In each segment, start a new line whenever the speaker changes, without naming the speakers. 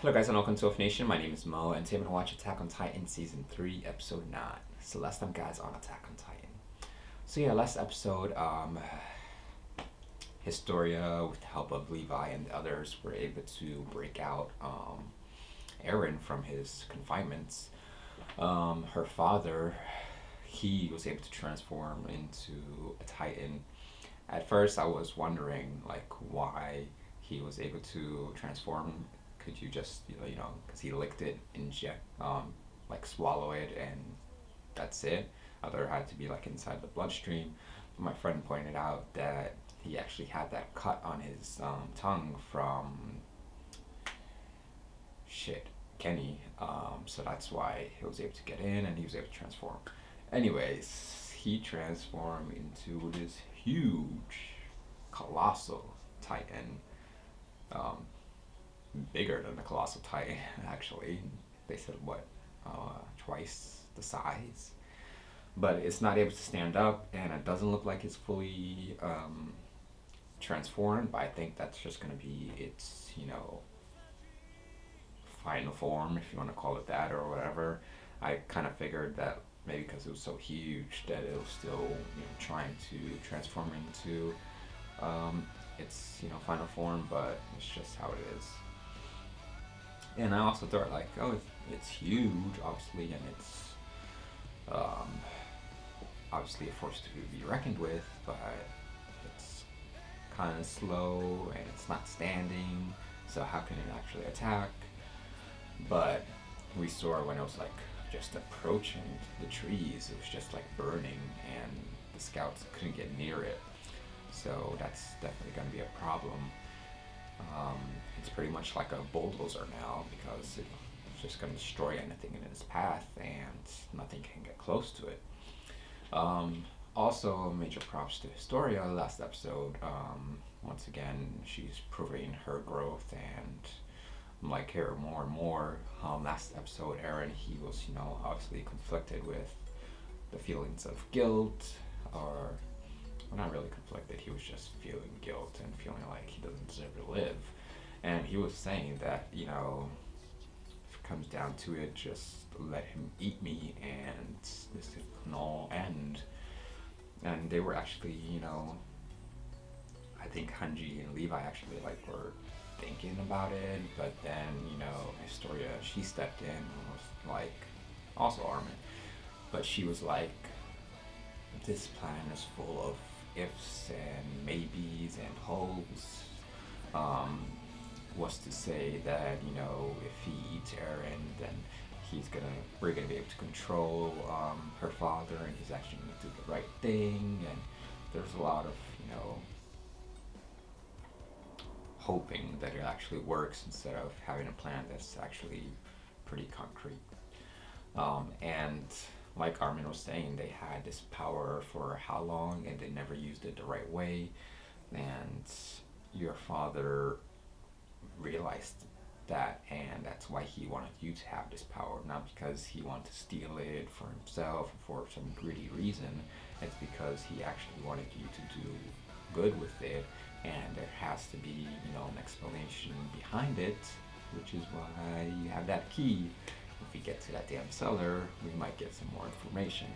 Hello guys and welcome to Off Nation. My name is Mo and today I'm going to watch Attack on Titan Season 3 Episode 9. So last time guys on Attack on Titan. So yeah, last episode, Historia with the help of Levi and the others were able to break out Eren from his confinements. Her father, he was able to transform into a Titan. At first I was wondering like why he was able to transform. Could you just because he licked it, inject, like swallow it, and that's it? I thought it had to be like inside the bloodstream. But my friend pointed out that he actually had that cut on his tongue from Kenny. So that's why he was able to get in and he was able to transform. Anyways, he transformed into this huge, colossal Titan. Um, Bigger than the colossal titan actually. They said what, twice the size, but it's not able to stand up and it doesn't look like it's fully transformed, but I think that's just going to be its final form, if you want to call it that or whatever. I kind of figured that maybe because it was so huge that it was still trying to transform into its final form, but it's just how it is. And I also thought like, oh, it's huge, obviously, and it's um, obviously a force to be reckoned with, but it's kind of slow and it's not standing. So how can it actually attack? But we saw when it was like just approaching the trees, it was just like burning, and the scouts couldn't get near it. So that's definitely going to be a problem. It's pretty much like a bulldozer now because it's just going to destroy anything in its path and nothing can get close to it. Also, major props to Historia last episode. Once again, she's proving her growth and I'm like her more and more. Last episode, Eren, he was, obviously conflicted with the feelings of guilt, or well, not really conflicted. He was just feeling guilt and feeling like he doesn't deserve to live. And he was saying that, if it comes down to it, just let him eat me and this can all end. And they were actually, I think Hanji and Levi actually like were thinking about it, but then, Historia, she stepped in and was like, also Armin, but she was like, this plan is full of ifs and maybes and hopes. Was to say that if he eats Eren, then we're gonna be able to control her father, and he's actually gonna do the right thing. And there's a lot of hoping that it actually works instead of having a plan that's actually pretty concrete. And like Armin was saying, they had this power for how long and they never used it the right way. And your father realized that, and that's why he wanted you to have this power, not because he wanted to steal it for himself or for some greedy reason. It's because he actually wanted you to do good with it, and there has to be an explanation behind it, which is why you have that key. If we get to that damn cellar, we might get some more information.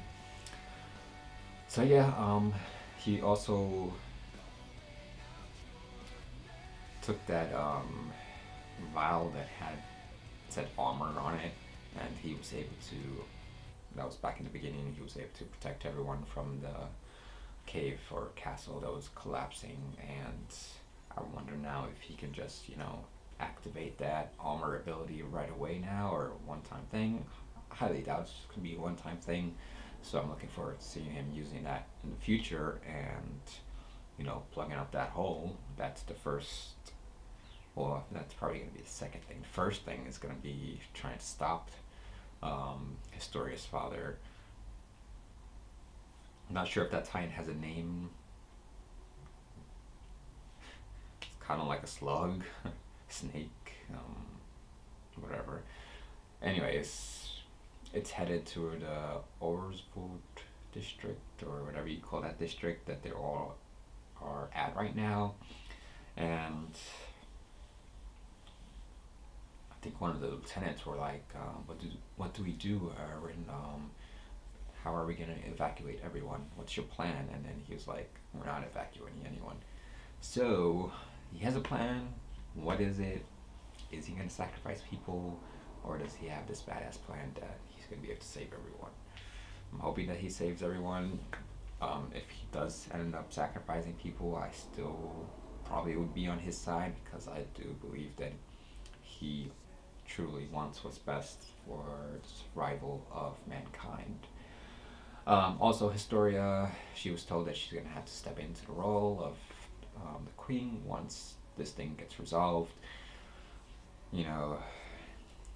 So yeah, he also took that vial that said armor on it, and he was able to. That was back in the beginning. He was able to protect everyone from the cave or castle that was collapsing, and I wonder now if he can just activate that armor ability right away now, or a one-time thing. I highly doubt it's gonna be a one-time thing, so I'm looking forward to seeing him using that in the future and plugging up that hole. That's the first. Well, that's probably going to be the second thing. The first thing is going to be trying to stop Historia's father. I'm not sure if that Titan has a name. It's kind of like a slug, snake, whatever. Anyways, it's headed to the Orsvold district, or whatever you call that district that they all are at right now. And think one of the lieutenants were like, what do we do, Aaron? How are we gonna evacuate everyone? What's your plan? And then he was like, we're not evacuating anyone. So he has a plan. What is it? Is he gonna sacrifice people, or does he have this badass plan that he's gonna be able to save everyone? I'm hoping that he saves everyone. If he does end up sacrificing people, I still probably would be on his side, because I do believe that he truly wants what's best for the survival of mankind. Also, Historia, she was told that she's going to have to step into the role of the queen once this thing gets resolved. You know,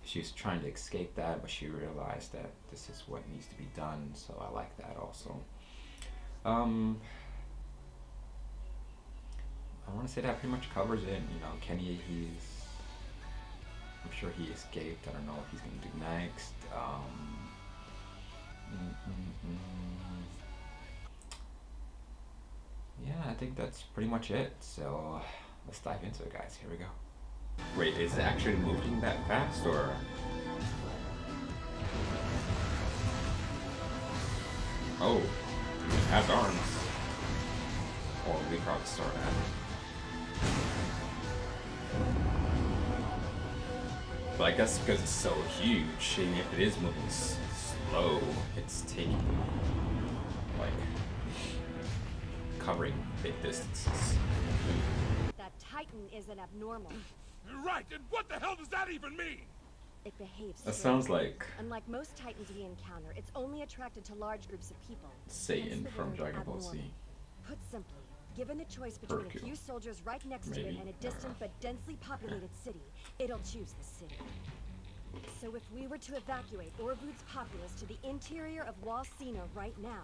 she's trying to escape that, but she realized that this is what needs to be done, so I like that also. I want to say that pretty much covers it. You know, Kenny, I'm sure he escaped. I don't know what he's going to do next. Yeah, I think that's pretty much it. So let's dive into it, guys. Here we go. Wait, is it actually moving that fast, or? Oh, it has arms. Or we probably start at. But I guess because it's so huge, even if it is moving slow, it's taking, like, covering big distances.
That Titan isn't abnormal.
Right, and what the hell does that even mean?
It behaves
That
strangely.
sounds like
Unlike most Titans we encounter, it's only attracted to large groups of people.
Satan
Hence the
from
word
Dragon Ball Z.
abnormal. Put simply, given the choice between
Hercule.
a few soldiers right next to
Maybe.
it and a
I don't
distant
know.
but densely populated city, it'll choose the city. So if we were to evacuate Orvud's populace to the interior of Wall Sina right now,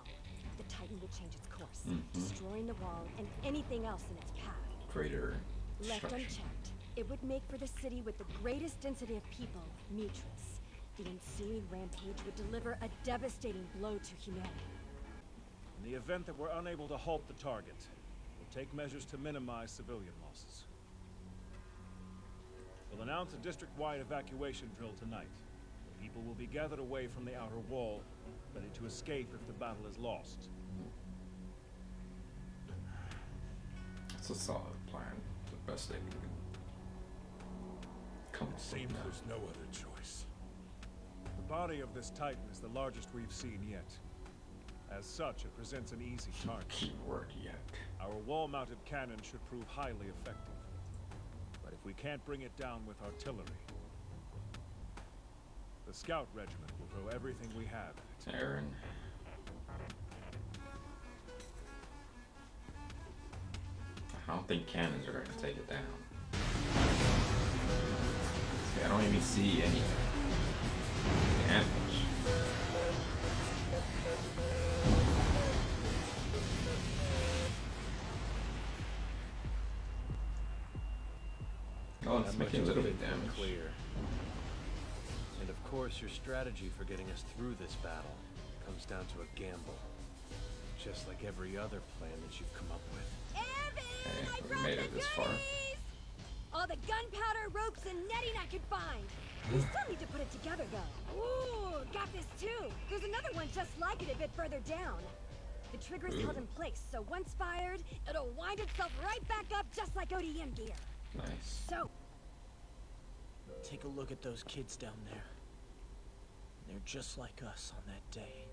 the Titan would change its course, destroying the wall and anything else in its path.
Greater
Left
destruction.
unchecked, it would make for the city with the greatest density of people, Mutris. The ensuing rampage would deliver a devastating blow to humanity.
In the event that we're unable to halt the target, we'll take measures to minimize civilian losses. We'll announce a district-wide evacuation drill tonight. People will be gathered away from the outer wall, ready to escape if the battle is lost.
It's a solid plan. The best they can come up with.
Seems there's no other choice.
The body of this Titan is the largest we've seen yet. As such, it presents an easy target.
Keyword yet.
Our wall-mounted cannon should prove highly effective. But if we can't bring it down with artillery, the scout regiment will throw everything we have at it.
Aaron. I don't think cannons are going to take it down. See, I don't even see any damage. Oh, it's
That
making a
much
little
is
bit damage.
clear. And of course, your strategy for getting us through this battle comes down to a gamble. Just like every other plan that you've come up with.
Okay, we made it this far.
All the gunpowder, ropes, and netting I could find. We still need to put it together, though. Ooh, got this too. There's another one just like it a bit further down. The trigger's held in place, so once fired, it'll wind itself right back up just like ODM gear.
Nice.
So,
Take a look at those kids down there. They're just like us on that day.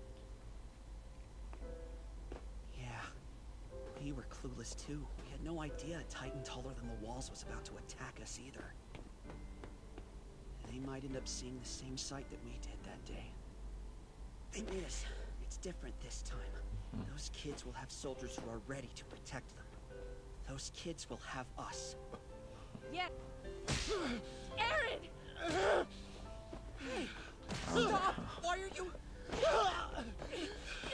Yeah, we were clueless too. We had no idea a Titan taller than the walls was about to attack us either. They might end up seeing the same sight that we did that day. Thing is, it's different this time. Those kids will have soldiers who are ready to protect them. Those kids will have us.
yeah. Aaron!
Hey! Stop! Why are you...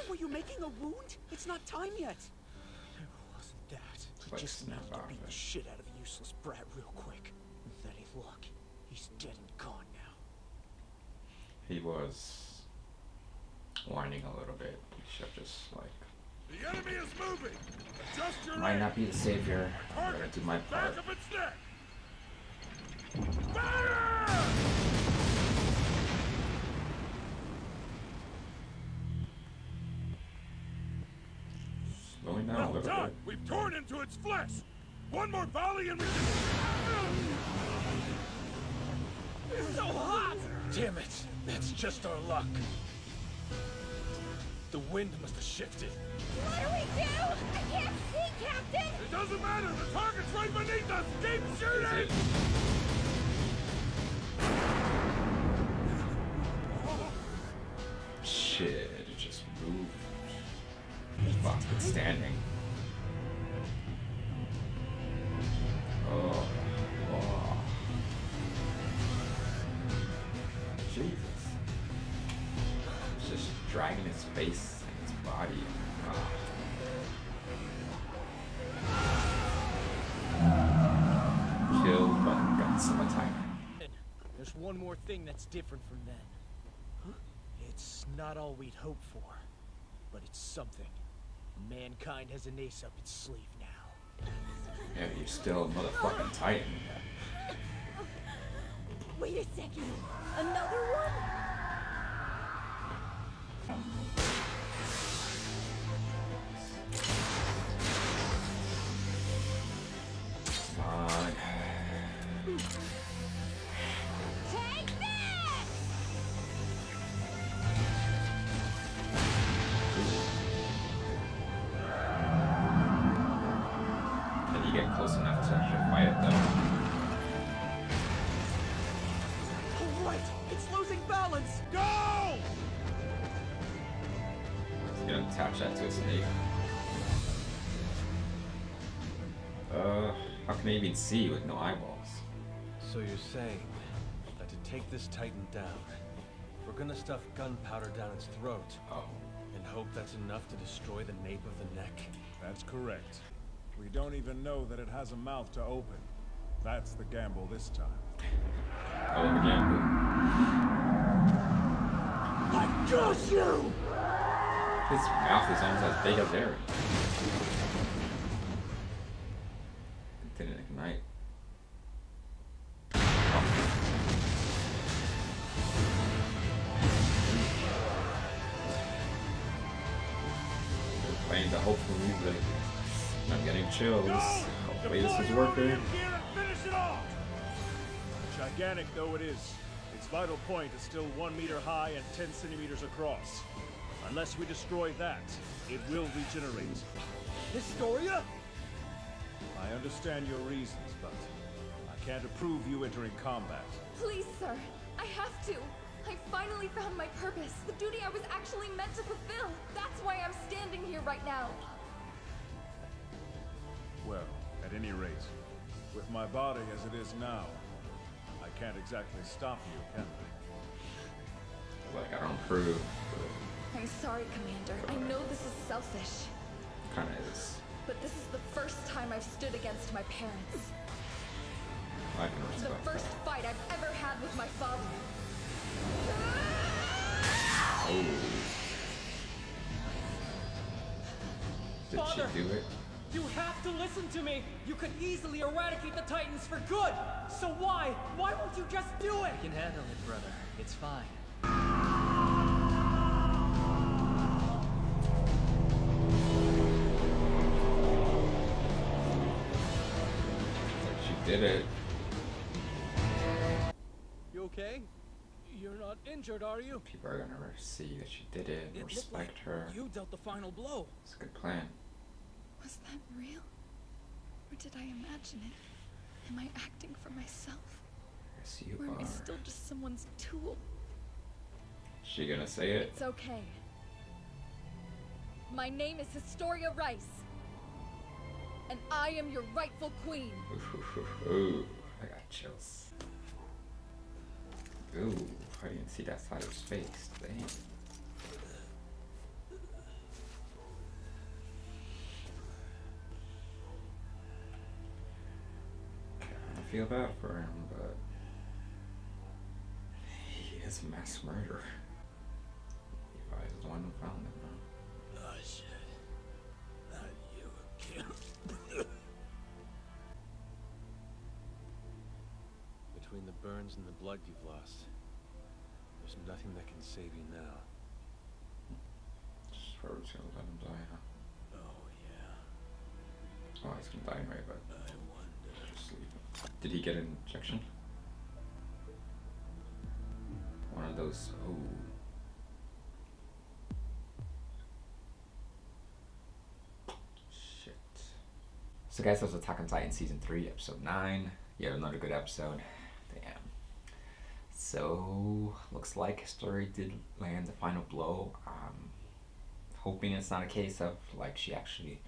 Were you making a wound? It's not time yet.
It wasn't that.
Like
Just
snap
needed to
out
beat
of
the
it.
shit out of the useless brat real quick. Then he look. He's dead and gone now.
He was whining a little bit. He should have just, like,
The enemy is moving! Adjust your
might
aim!
not be the savior. I'm gonna do my part.
Back of its neck! Fire!
slowing down a
Well
little
done!
bit.
We've torn into its flesh! One more volley and we can...
It's so hot! Damn it! That's just our luck. The wind must have shifted.
What do we do? I can't see, Captain!
It doesn't matter! The target's right beneath us! Keep
Is
shooting!
it? Shit, it just moved. Fuck, it's standing. Oh. Oh. Jesus. It's just dragging its face and its body. Kill but got some time.
There's one more thing that's different from then. It's not all we'd hoped for, but it's something. Mankind has an ace up its sleeve now.
Yeah, you're still a motherfucking Titan.
Wait a second. Another one?
Come on.
Take this!
Can you get close enough to actually fight it though?
Right! It's losing balance!
Go!
It's gonna attach that to a snake. How can I even see with no eyeballs?
So you're saying that to take this Titan down, we're gonna stuff gunpowder down its throat
Oh.
and hope that's enough to destroy the nape of the neck?
That's correct. We don't even know that it has a mouth to open. That's the gamble this time.
Oh, again.
I got you!
His mouth is almost as big as theirs. It didn't ignite. They're playing the hopeful music. I'm getting chills. Hopefully this is working.
Finish it off! Gigantic though it is, its vital point is still 1 meter high and 10 centimeters across. Unless we destroy that, it will regenerate.
Historia?
I understand your reasons, but I can't approve you entering combat.
Please, sir. I have to. I finally found my purpose. The duty I was actually meant to fulfill. That's why I'm standing here right now.
Well, at any rate, with my body as it is now, I can't exactly stop you, can I?
Like, I don't approve,
I'm sorry, Commander. I know this is selfish,
but kind of is.
but this is the first time I've stood against my parents.
I can
The
respect
first
that.
fight I've ever had with my father.
Oh. Did
Father!
she do it?
You have to listen to me! You could easily eradicate the Titans for good! So why? Why won't you just do it?
I can handle it, brother. It's fine.
She did it.
You okay? You're not injured, are you?
People are gonna see that she did it and
It looked
respect
like
her.
you dealt the final blow.
It's a good plan.
Was that real? Or did I imagine it? Am I acting for myself?
Yes, you
Or am I
are.
still just someone's tool?
She gonna say it?
It's okay. My name is Historia Rice. And I am your rightful queen.
Ooh, I got chills. Ooh, I didn't see that side of his face. Dang. I feel bad for him, but he is a mass murderer. Levi is the one who found him. Huh?
Oh shit. Not you again.
Between the burns and the blood you've lost, there's nothing that can save you now.
Just probably gonna let him die, huh?
Oh yeah.
Oh, he's gonna die anyway, but just leave him. Did he get an injection? One of those. Oh. Shit. So guys, that was Attack on Titan Season 3, Episode 9. Yeah, another good episode. Damn. So, looks like Historia did land the final blow. Hoping it's not a case of, like, she actually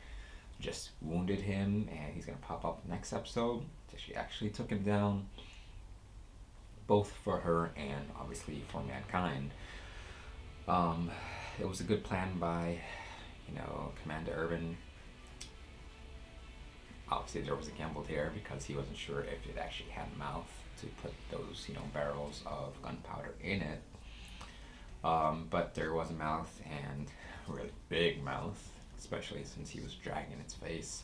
just wounded him and he's gonna pop up next episode. So she actually took him down, both for her and obviously for mankind. It was a good plan by, you know, Commander Urban. Obviously there was a gamble there because he wasn't sure if it actually had a mouth to put those, you know, barrels of gunpowder in it. But there was a mouth, and a really big mouth, especially since he was dragging its face.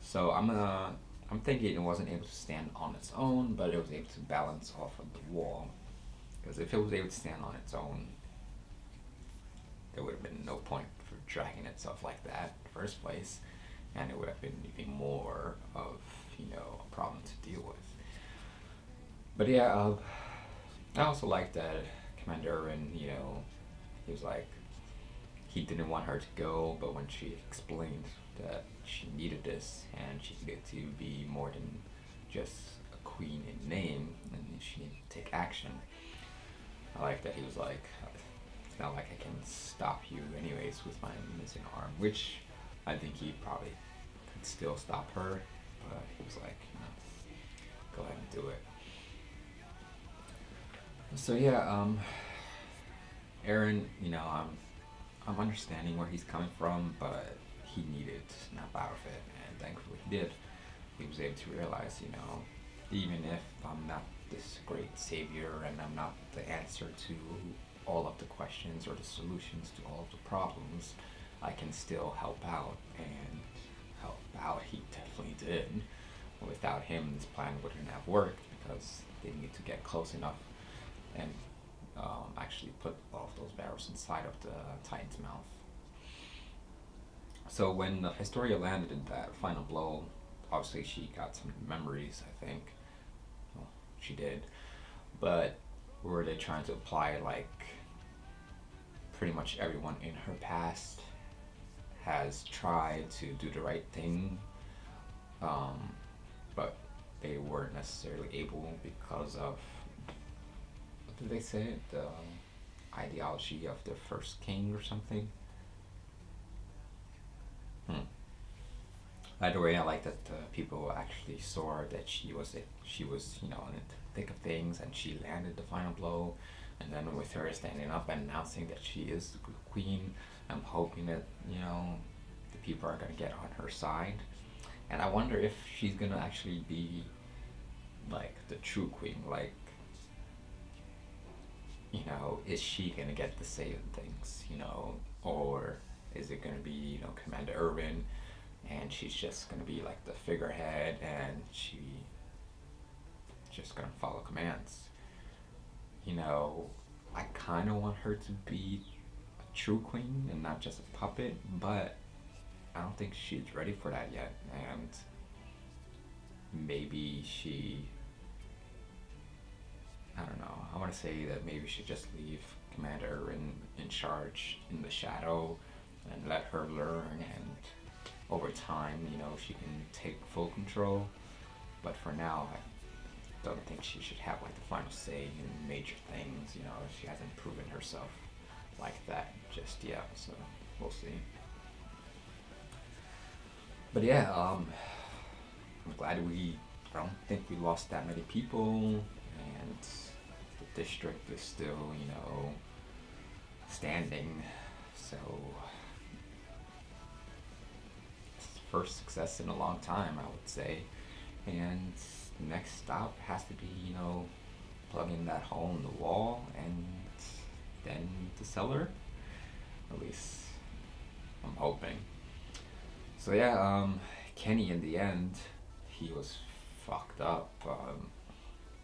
So I'm thinking it wasn't able to stand on its own, but it was able to balance off of the wall. Because if it was able to stand on its own, there would have been no point for dragging itself like that in the first place, and it would have been even more of, you know, a problem to deal with. But yeah, I also like that Commander Irwin, you know, he was like, he didn't want her to go, but when she explained that she needed this and she needed to be more than just a queen in name and she needed to take action, I like that he was like, it's not like I can stop you anyways with my missing arm, which I think he probably could still stop her, but he was like, you know, go ahead and do it. So yeah, Aaron, you know, I'm understanding where he's coming from, but he needed to snap out of it, and thankfully he did. He was able to realize, you know, even if I'm not this great savior and I'm not the answer to all of the questions or the solutions to all of the problems, I can still help out, and help out he definitely did. Without him, this plan wouldn't have worked because they need to get close enough and actually put all of those barrels inside of the Titan's mouth. So when Historia landed in that final blow, obviously she got some memories, I think. Well, she did. But were they trying to apply, like, pretty much everyone in her past has tried to do the right thing, but they weren't necessarily able because of, what did they say, the ideology of the first king or something? Either way, I like that people actually saw that she was, you know, in the thick of things, and she landed the final blow. And then with her standing up and announcing that she is the queen, I'm hoping that, you know, the people are gonna get on her side. And I wonder if she's gonna actually be like the true queen, like, you know, is she gonna get the say in things, you know, or is it gonna be, you know, Commander Irwin, and she's just gonna be like the figurehead and she just gonna follow commands? You know, I kind of want her to be a true queen and not just a puppet, but I don't think she's ready for that yet, and maybe she, I don't know, I want to say that maybe she just leave Commander in charge in the shadow and let her learn, and over time, you know, she can take full control. But for now, I don't think she should have like the final say in major things, you know. She hasn't proven herself like that just yet, so we'll see. But yeah, I'm glad I don't think we lost that many people, and the district is still, you know, standing, so it's the first success in a long time, I would say. And the next stop has to be, you know, plugging that hole in the wall, and then the cellar, at least I'm hoping. So yeah, Kenny in the end, he was fucked up.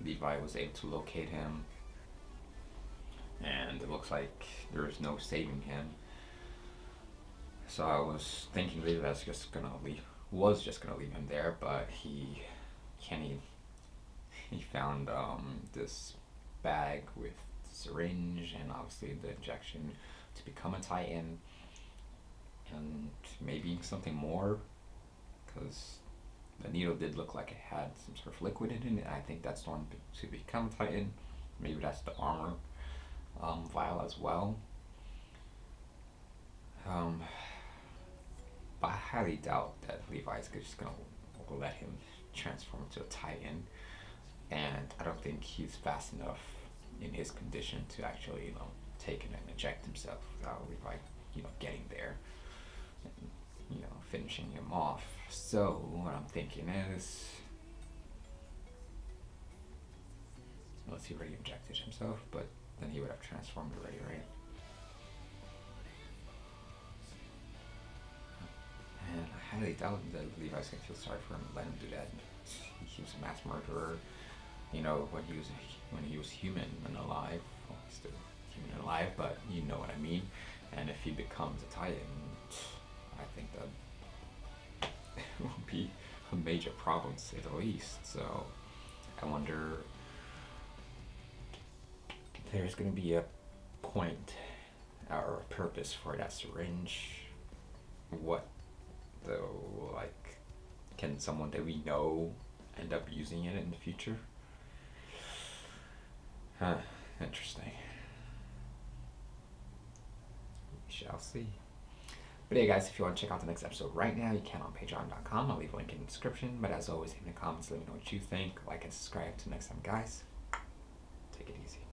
Levi was able to locate him, and it looks like there is no saving him. So I was thinking Levi's just gonna was just gonna leave him there, but Kenny found this bag with syringe and obviously the injection to become a Titan, and maybe something more, because the needle did look like it had some sort of liquid in it, and I think that's the one to become a Titan. Maybe that's the armor vial as well. But I highly doubt that Levi's just gonna let him transform into a Titan, and I don't think he's fast enough in his condition to actually, you know, take it and inject himself without Levi, you know, getting there and, you know, finishing him off. So what I'm thinking is, unless he already injected himself, but then he would have transformed already, right? And I highly doubt that Levi's gonna feel sorry for him and let him do that. He was a mass murderer, you know, when he was human and alive. Well, he's still human and alive, but you know what I mean. And if he becomes a Titan, I think that will be a major problem, to say the least. So I wonder if there's gonna be a point or a purpose for that syringe. What though, like, can someone that we know end up using it in the future? Huh, interesting. We shall see. But hey guys, if you want to check out the next episode right now, you can on patreon.com. I'll leave a link in the description. But as always, leave in the comments, let me know what you think. Like and subscribe. Till next time, guys. Take it easy.